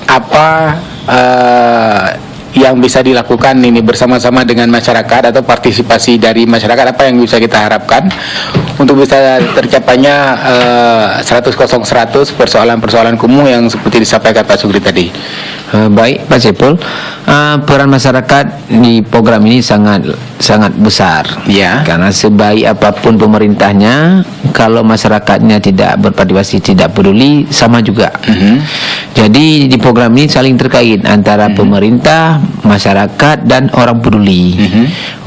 apa yang bisa dilakukan ini bersama-sama dengan masyarakat atau partisipasi dari masyarakat, apa yang bisa kita harapkan untuk bisa tercapainya 100% persoalan-persoalan kumuh yang seperti disampaikan Pak Sugri tadi. Baik Pak Saiful, peran masyarakat di program ini sangat besar. Ya. Karena sebaik apapun pemerintahnya, kalau masyarakatnya tidak berpartisipasi, tidak peduli, sama juga. Jadi di program ini saling terkait antara pemerintah, masyarakat, dan orang peduli.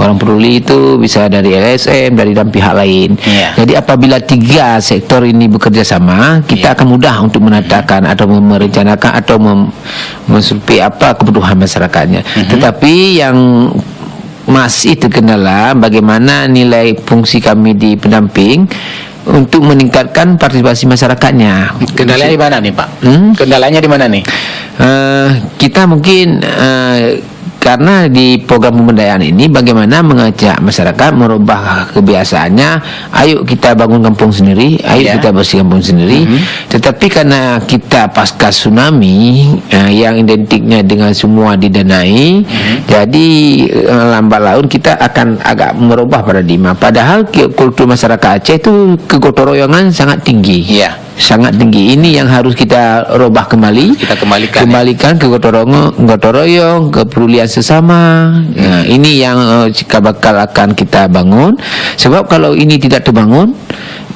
Orang peduli itu bisa dari LSM, dari dan pihak lain. Jadi apabila 3 sektor ini bekerja sama, kita akan mudah untuk menatakan atau merencanakan atau mensurvei apa kebutuhan masyarakatnya. Tetapi yang masih terkendala bagaimana nilai fungsi kami di pendamping untuk meningkatkan partisipasi masyarakatnya. Kendalanya di mana nih Pak? Kendalanya di mana nih? Kita mungkin karena di program pemberdayaan ini bagaimana mengajak masyarakat merubah kebiasaannya, ayo kita bangun kampung sendiri, ayo kita bersih kampung sendiri. Tetapi karena kita pasca tsunami yang identiknya dengan semua didanai, jadi lambat laun kita akan agak merubah paradigma. Padahal kultur masyarakat Aceh itu kegotong royongan sangat tinggi. Sangat tinggi. Ini yang harus kita robah kembali. Kita kembalikan ke gotong royong, kepedulian sesama. Nah, ini yang bakal akan kita bangun. Sebab kalau ini tidak terbangun,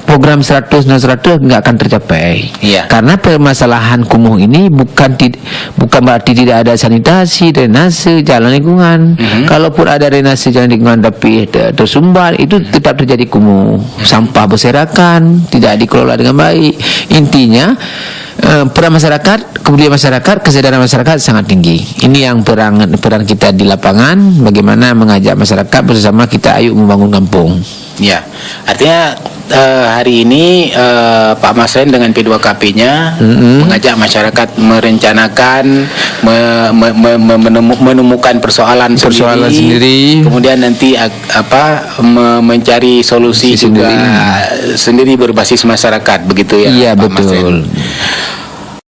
program 100 dan 100 nggak akan tercapai. Karena permasalahan kumuh ini bukan berarti tidak ada sanitasi, drainase, jalan lingkungan. Kalaupun ada drainase, jalan lingkungan tapi tersumbat, itu tetap terjadi kumuh. Sampah berserakan, tidak dikelola dengan baik. Intinya peran masyarakat, kepedulian masyarakat, kesadaran masyarakat sangat tinggi. Ini yang peran kita di lapangan, bagaimana mengajak masyarakat bersama kita ayo membangun kampung. Artinya hari ini Pak Masren dengan P2KP-nya mengajak masyarakat merencanakan, menemukan persoalan sendiri, kemudian nanti mencari solusi juga sendiri berbasis masyarakat, begitu ya? Iya, Pak betul. Masren.